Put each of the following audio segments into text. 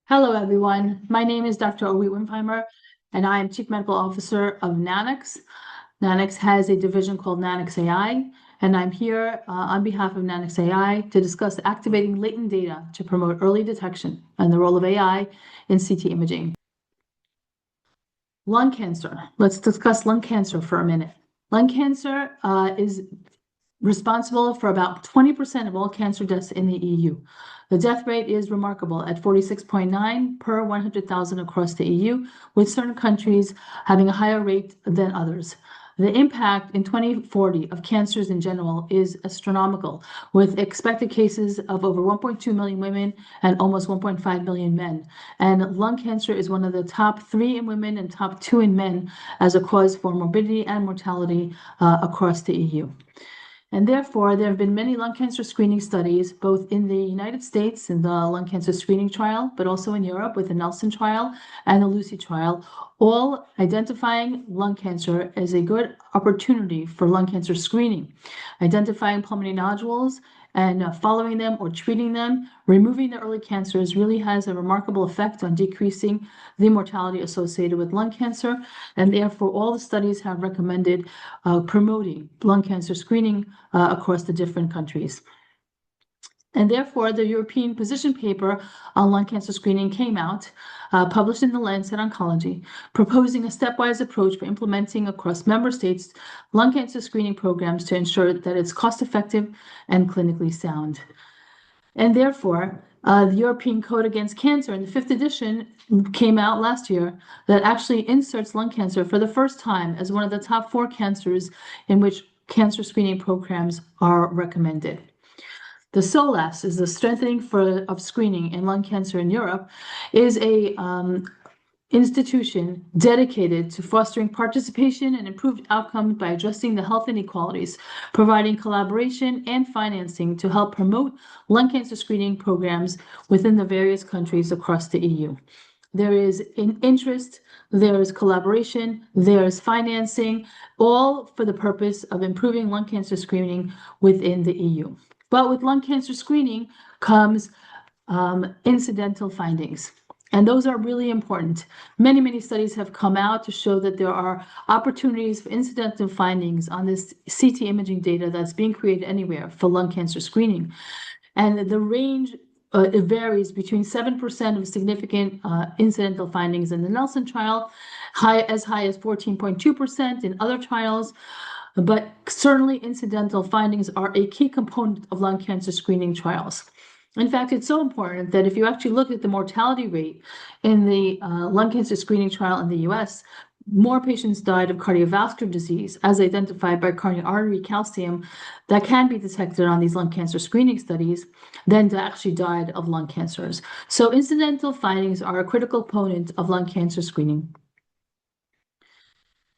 Hello, everyone. My name is Dr. Orit Wimpfheimer, and I am Chief Medical Officer of Nanox. Nanox has a division called Nanox.AI, and I'm here on behalf of Nanox.AI to discuss activating latent data to promote early detection and the role of AI in CT imaging. Lung cancer. Let's discuss lung cancer for a minute. Lung cancer is responsible for about 20% of all cancer deaths in the EU. The death rate is remarkable at 46.9 per 100,000 across the EU, with certain countries having a higher rate than others. The impact in 2040 of cancers in general is astronomical, with expected cases of over 1.2 million women and almost 1.5 million men. And lung cancer is one of the top 3 in women and top 2 in men as a cause for morbidity and mortality across the EU. And therefore, there have been many lung cancer screening studies, both in the United States in the lung cancer screening trial, but also in Europe with the Nelson trial and the Lucy trial, all identifying lung cancer as a good opportunity for lung cancer screening, identifying pulmonary nodules and following them or treating them, removing the early cancers really has a remarkable effect on decreasing the mortality associated with lung cancer. And therefore, all the studies have recommended promoting lung cancer screening across the different countries. And therefore, the European position paper on lung cancer screening came out, published in the Lancet Oncology, proposing a stepwise approach for implementing across member states lung cancer screening programs to ensure that it's cost-effective and clinically sound. And therefore, the European Code Against Cancer in the 5th edition came out last year that actually inserts lung cancer for the first time as one of the top 4 cancers in which cancer screening programs are recommended. The SOLAS is the strengthening of screening in lung cancer in Europe, is a institution dedicated to fostering participation and improved outcomes by addressing the health inequalities, providing collaboration and financing to help promote lung cancer screening programs within the various countries across the EU. There is an interest, there is collaboration, there is financing, all for the purpose of improving lung cancer screening within the EU. But with lung cancer screening comes incidental findings. And those are really important. Many, many studies have come out to show that there are opportunities for incidental findings on this CT imaging data that's being created anywhere for lung cancer screening. And the range it varies between 7% of significant incidental findings in the Nelson trial, as high as 14.2% in other trials. But certainly incidental findings are a key component of lung cancer screening trials. In fact, it's so important that if you actually look at the mortality rate in the lung cancer screening trial in the US, more patients died of cardiovascular disease as identified by coronary artery calcium that can be detected on these lung cancer screening studies than actually died of lung cancers. So incidental findings are a critical component of lung cancer screening.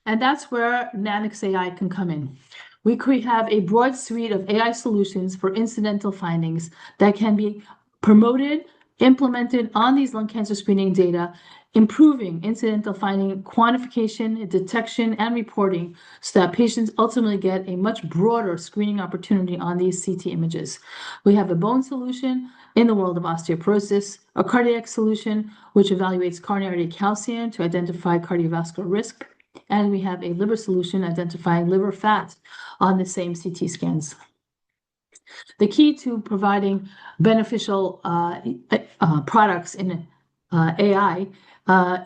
And that's where Nanox.AI can come in. We have a broad suite of AI solutions for incidental findings that can be promoted, implemented on these lung cancer screening data, improving incidental finding quantification, detection, and reporting so that patients ultimately get a much broader screening opportunity on these CT images. We have a bone solution in the world of osteoporosis, a cardiac solution which evaluates coronary calcium to identify cardiovascular risk, and we have a liver solution identifying liver fat on the same CT scans. The key to providing beneficial products in AI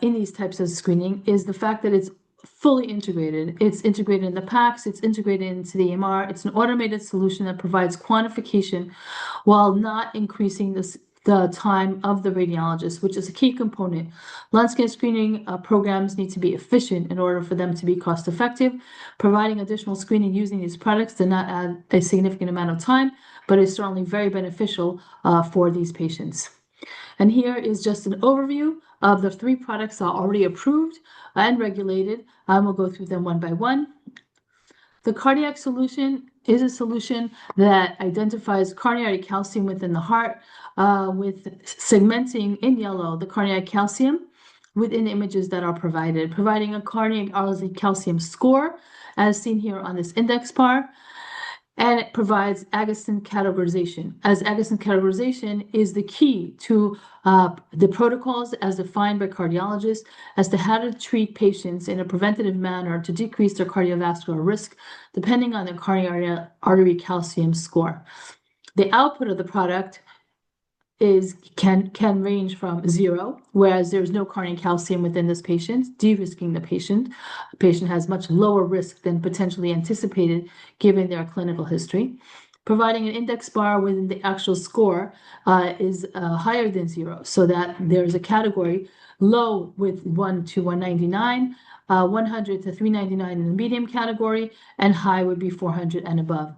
in these types of screening is the fact that it's fully integrated. It's integrated in the PACS, it's integrated into the EMR. It's an automated solution that provides quantification while not increasing the time of the radiologist, which is a key component. Lung cancer screening programs need to be efficient in order for them to be cost effective. Providing additional screening using these products does not add a significant amount of time, but is certainly very beneficial for these patients. And here is just an overview of the 3 products that are already approved and regulated. We'll go through them one by one. The cardiac solution is a solution that identifies coronary calcium within the heart with segmenting in yellow the coronary calcium within images that are provided, providing a coronary artery calcium score as seen here on this index bar. and it provides Agassiz categorization, as Agassiz categorization is the key to the protocols as defined by cardiologists as to how to treat patients in a preventative manner to decrease their cardiovascular risk, depending on their coronary artery calcium score. The output of the product can range from 0, whereas there's no coronary calcium within this patient, de-risking the patient. The patient has much lower risk than potentially anticipated given their clinical history. Providing an index bar within the actual score is higher than 0, so that there's a category low with 1 to 199, 100 to 399 in the medium category, and high would be 400 and above.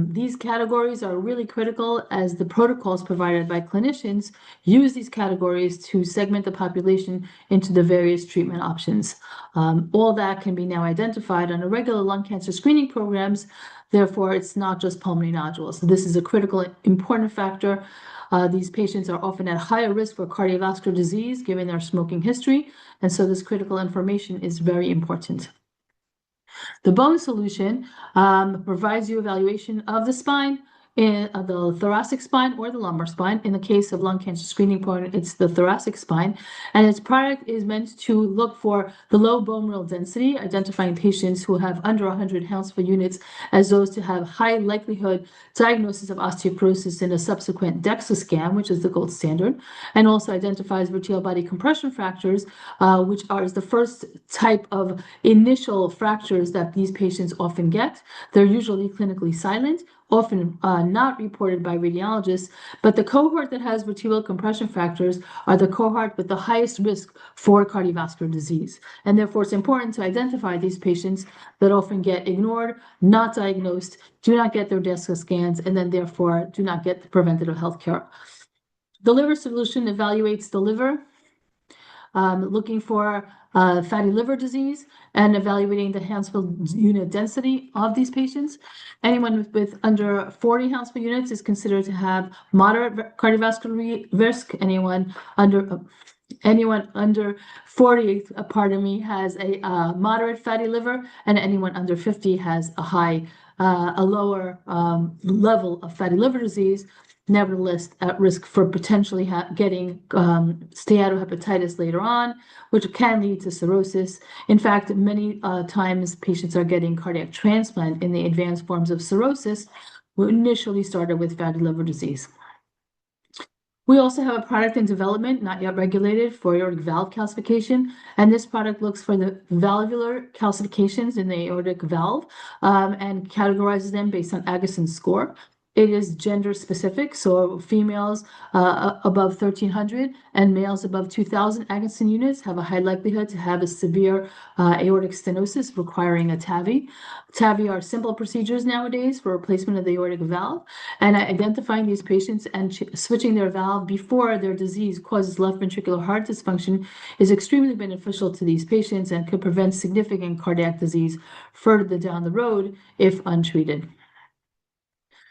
These categories are really critical as the protocols provided by clinicians use these categories to segment the population into the various treatment options. All that can be now identified on a regular lung cancer screening programs. Therefore, it's not just pulmonary nodules. So this is a critical, important factor. These patients are often at higher risk for cardiovascular disease given their smoking history, and so this critical information is very important. The bone solution provides you evaluation of the spine, in the thoracic spine or the lumbar spine. In the case of lung cancer screening program, it's the thoracic spine, and its product is meant to look for the low bone mineral density, identifying patients who have under 100 pounds per units as those to have high likelihood diagnosis of osteoporosis in a subsequent DEXA scan, which is the gold standard, and also identifies vertebral body compression fractures, which is the first type of initial fractures that these patients often get. They're usually clinically silent, often not reported by radiologists, but the cohort that has vertebral compression fractures are the cohort with the highest risk for cardiovascular disease. And therefore, it's important to identify these patients that often get ignored, not diagnosed, do not get their DEXA scans, and then therefore do not get the preventative health care. The liver solution evaluates the liver, looking for fatty liver disease and evaluating the Hounsfield unit density of these patients. Anyone with under 40 Hounsfield units is considered to have moderate cardiovascular risk. Anyone under 40, has a moderate fatty liver, and anyone under 50 has a lower level of fatty liver disease, nevertheless at risk for potentially getting steatohepatitis later on, which can lead to cirrhosis. In fact, many times patients are getting cardiac transplant in the advanced forms of cirrhosis, who initially started with fatty liver disease. We also have a product in development, not yet regulated, for aortic valve calcification, and this product looks for the valvular calcifications in the aortic valve and categorizes them based on Agassiz score. It is gender specific, so females above 1,300 and males above 2,000 Agassiz units have a high likelihood to have a severe aortic stenosis requiring a TAVI. TAVI are simple procedures nowadays for replacement of the aortic valve, and identifying these patients and switching their valve before their disease causes left ventricular heart dysfunction is extremely beneficial to these patients and could prevent significant cardiac disease further down the road if untreated.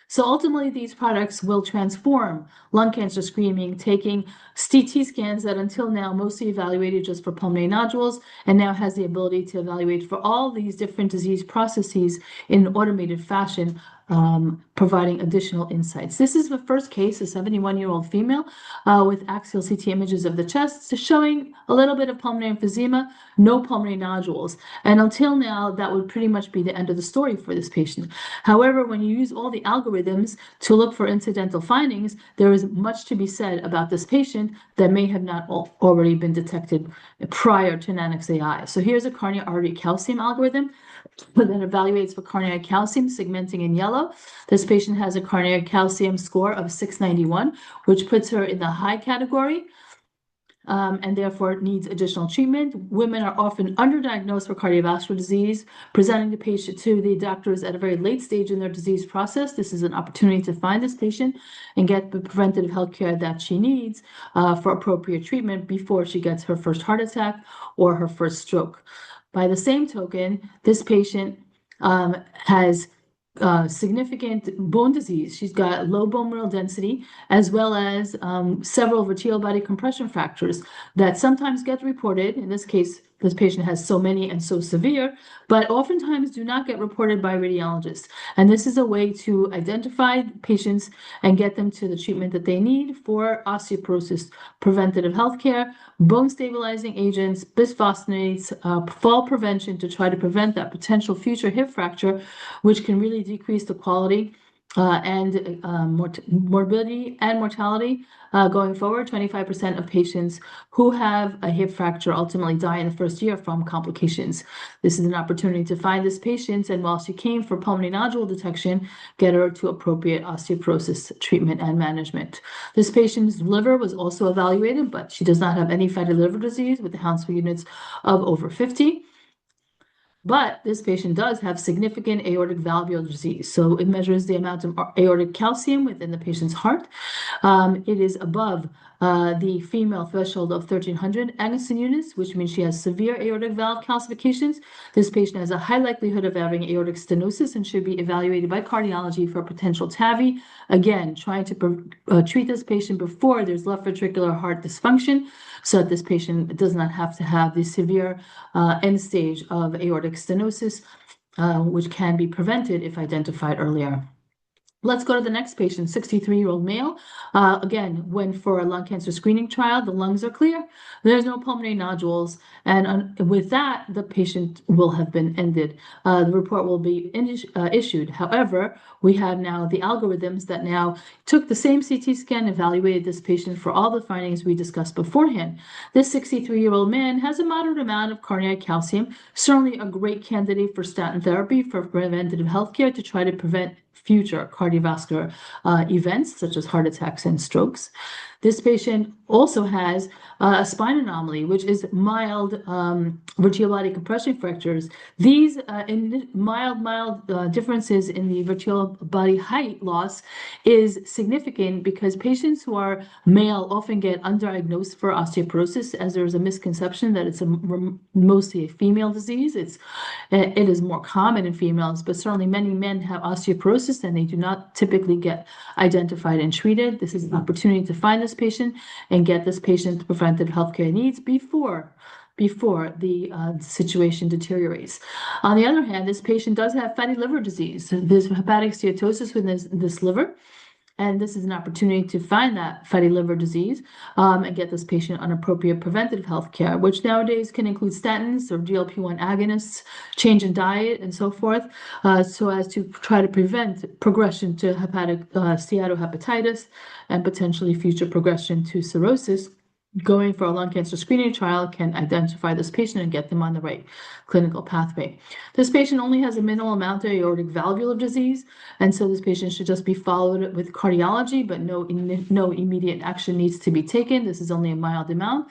So ultimately, these products will transform lung cancer screening, taking CT scans that until now mostly evaluated just for pulmonary nodules, and now has the ability to evaluate for all these different disease processes in an automated fashion, providing additional insights. This is the first case, a 71-year-old female with axial CT images of the chest, showing a little bit of pulmonary emphysema, no pulmonary nodules. And until now, that would pretty much be the end of the story for this patient. However, when you use all the algorithms to look for incidental findings, there is much to be said about this patient that may have not already been detected prior to Nanox.AI. So here's a coronary artery calcium algorithm that evaluates for coronary calcium, segmenting in yellow. This patient has a coronary calcium score of 691, which puts her in the high category, and therefore needs additional treatment. Women are often underdiagnosed for cardiovascular disease, presenting the patient to the doctors at a very late stage in their disease process. This is an opportunity to find this patient and get the preventative health care that she needs for appropriate treatment before she gets her first heart attack or her first stroke. By the same token, this patient has significant bone disease. She's got low bone mineral density, as well as several vertebral body compression fractures that sometimes get reported, in this case, this patient has so many and so severe, but oftentimes do not get reported by radiologists. And this is a way to identify patients and get them to the treatment that they need for osteoporosis, preventative healthcare, bone stabilizing agents, bisphosphonates, fall prevention to try to prevent that potential future hip fracture, which can really decrease the quality and morbidity and mortality going forward. 25% of patients who have a hip fracture ultimately die in the first year from complications. This is an opportunity to find this patient, and while she came for pulmonary nodule detection, get her to appropriate osteoporosis treatment and management. This patient's liver was also evaluated, but she does not have any fatty liver disease with the Hounsfield units of over 50. But this patient does have significant aortic valvular disease. So it measures the amount of aortic calcium within the patient's heart. It is above the female threshold of 1,300 Angstrom units, which means she has severe aortic valve calcifications. This patient has a high likelihood of having aortic stenosis and should be evaluated by cardiology for potential TAVI. Again, trying to treat this patient before there's left ventricular heart dysfunction, so that this patient does not have to have the severe end stage of aortic stenosis, which can be prevented if identified earlier. Let's go to the next patient, 63-year-old male. Again, went for a lung cancer screening trial. The lungs are clear. There's no pulmonary nodules. And with that, the patient will have been ended. The report will be issued. However, we have now the algorithms that now took the same CT scan, evaluated this patient for all the findings we discussed beforehand. This 63-year-old man has a moderate amount of cardiac calcium, certainly a great candidate for statin therapy for preventative healthcare to try to prevent future cardiovascular events such as heart attacks and strokes. This patient also has a spine anomaly, which is mild vertebral body compression fractures. These mild differences in the vertebral body height loss is significant because patients who are male often get undiagnosed for osteoporosis, as there is a misconception that it's mostly a female disease. It is more common in females, but certainly many men have osteoporosis and they do not typically get identified and treated. This is an opportunity to find this patient and get this patient the preventive healthcare needs before the situation deteriorates. On the other hand, this patient does have fatty liver disease. So there's hepatic steatosis within this liver. And this is an opportunity to find that fatty liver disease and get this patient on appropriate preventative health care, which nowadays can include statins or GLP-1 agonists, change in diet, and so forth, so as to try to prevent progression to hepatic steatohepatitis and potentially future progression to cirrhosis. Going for a lung cancer screening trial can identify this patient and get them on the right clinical pathway. This patient only has a minimal amount of aortic valvular disease, and so this patient should just be followed with cardiology, but no immediate action needs to be taken. This is only a mild amount.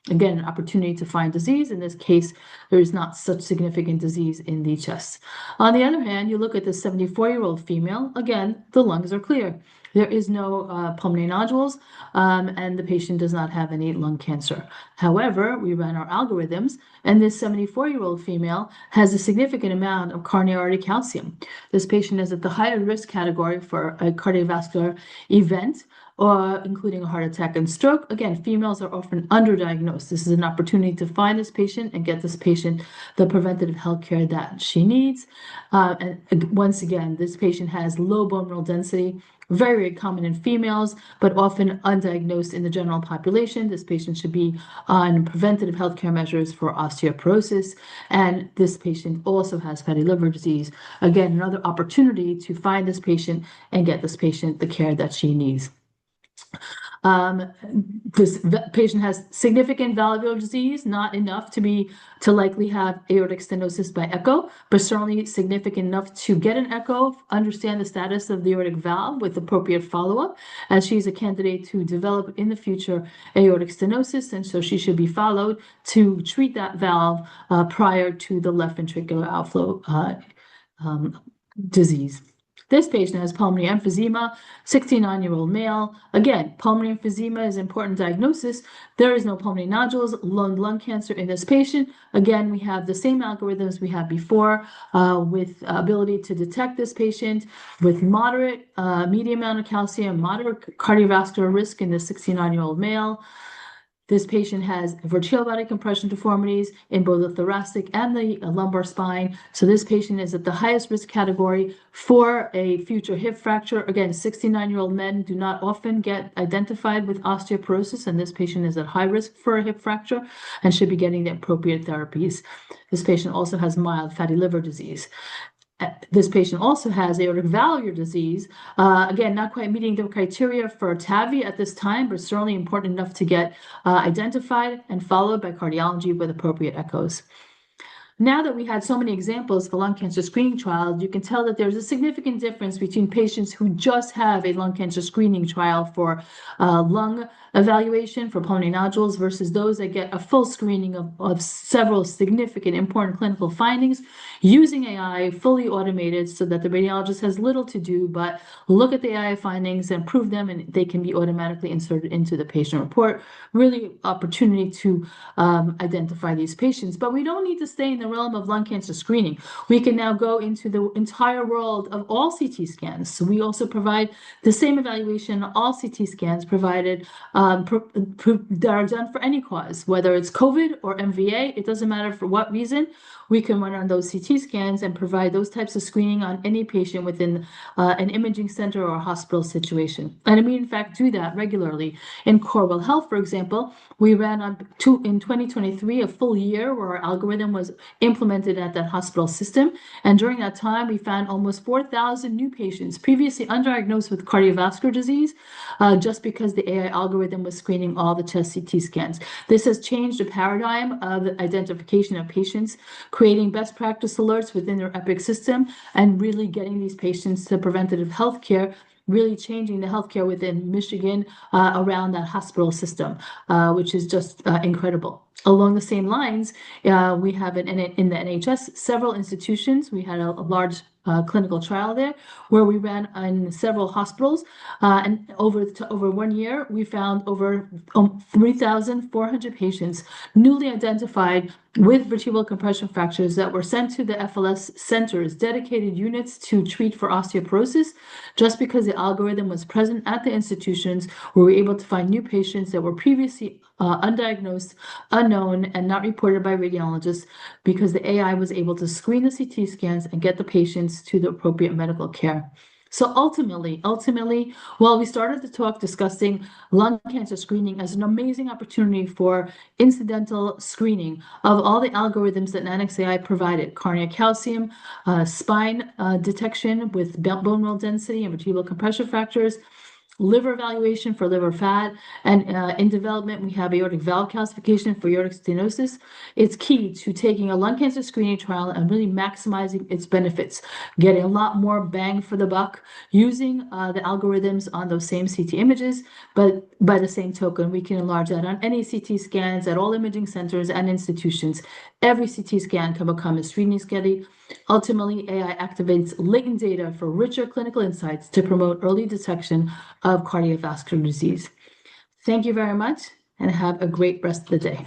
Again, an opportunity to find disease. In this case, there is not such significant disease in the chest. On the other hand, you look at the 74-year-old female. Again, the lungs are clear. There is no pulmonary nodules, and the patient does not have any lung cancer. However, we ran our algorithms, and this 74-year-old female has a significant amount of coronary artery calcium. This patient is at the higher risk category for a cardiovascular event, including a heart attack and stroke. Again, females are often underdiagnosed. This is an opportunity to find this patient and get this patient the preventative health care that she needs. And once again, this patient has low bone mineral density, very, very common in females, but often undiagnosed in the general population. This patient should be on preventative healthcare measures for osteoporosis, and this patient also has fatty liver disease. Again, another opportunity to find this patient and get this patient the care that she needs. This patient has significant valvular disease, not enough to likely have aortic stenosis by echo, but certainly significant enough to get an echo, understand the status of the aortic valve with appropriate follow-up, as she's a candidate to develop in the future aortic stenosis, and so she should be followed to treat that valve prior to the left ventricular outflow disease. This patient has pulmonary emphysema, 69-year-old male. Again, pulmonary emphysema is an important diagnosis. There is no pulmonary nodules, lung cancer in this patient. Again, we have the same algorithms we had before with ability to detect this patient with moderate, medium amount of calcium, moderate cardiovascular risk in the 69-year-old male. This patient has vertebral body compression deformities in both the thoracic and the lumbar spine. So this patient is at the highest risk category for a future hip fracture. Again, 69-year-old men do not often get identified with osteoporosis, and this patient is at high risk for a hip fracture and should be getting the appropriate therapies. This patient also has mild fatty liver disease. This patient also has aortic valvular disease. Again, not quite meeting the criteria for TAVI at this time, but certainly important enough to get identified and followed by cardiology with appropriate echoes. Now that we had so many examples for lung cancer screening trials, you can tell that there's a significant difference between patients who just have a lung cancer screening trial for lung evaluation for pulmonary nodules versus those that get a full screening of several significant important clinical findings using AI fully automated so that the radiologist has little to do but look at the AI findings and prove them, and they can be automatically inserted into the patient report. Really opportunity to identify these patients. But we don't need to stay in the realm of lung cancer screening. We can now go into the entire world of all CT scans. So we also provide the same evaluation, all CT scans provided that are done for any cause, whether it's COVID or MVA, it doesn't matter for what reason. We can run on those CT scans and provide those types of screening on any patient within an imaging center or a hospital situation. And we, in fact, do that regularly. In Corewell Health, for example, we ran in 2023 a full year where our algorithm was implemented at that hospital system. And during that time, we found almost 4,000 new patients previously undiagnosed with cardiovascular disease just because the AI algorithm was screening all the chest CT scans. This has changed the paradigm of the identification of patients, creating best practice alerts within their Epic system, and really getting these patients to preventative health care, really changing the healthcare within Michigan around that hospital system, which is just incredible. Along the same lines, we have in the NHS several institutions. We had a large clinical trial there where we ran in several hospitals, and over 1 year, we found over 3,400 patients newly identified with vertebral compression fractures that were sent to the FLS centers, dedicated units to treat for osteoporosis. Just because the algorithm was present at the institutions, we were able to find new patients that were previously undiagnosed, unknown, and not reported by radiologists because the AI was able to screen the CT scans and get the patients to the appropriate medical care. So ultimately, while we started the talk discussing lung cancer screening as an amazing opportunity for incidental screening of all the algorithms that Nanox.AI provided, cardiac calcium, spine detection with bone mineral density and vertebral compression fractures, liver evaluation for liver fat, and in development, we have aortic valve calcification for aortic stenosis. It's key to taking a lung cancer screening trial and really maximizing its benefits, getting a lot more bang for the buck using the algorithms on those same CT images. But by the same token, we can enlarge that on any CT scans at all imaging centers and institutions. Every CT scan can become a screening study. Ultimately, AI activates latent data for richer clinical insights to promote early detection of cardiovascular disease. Thank you very much and have a great rest of the day.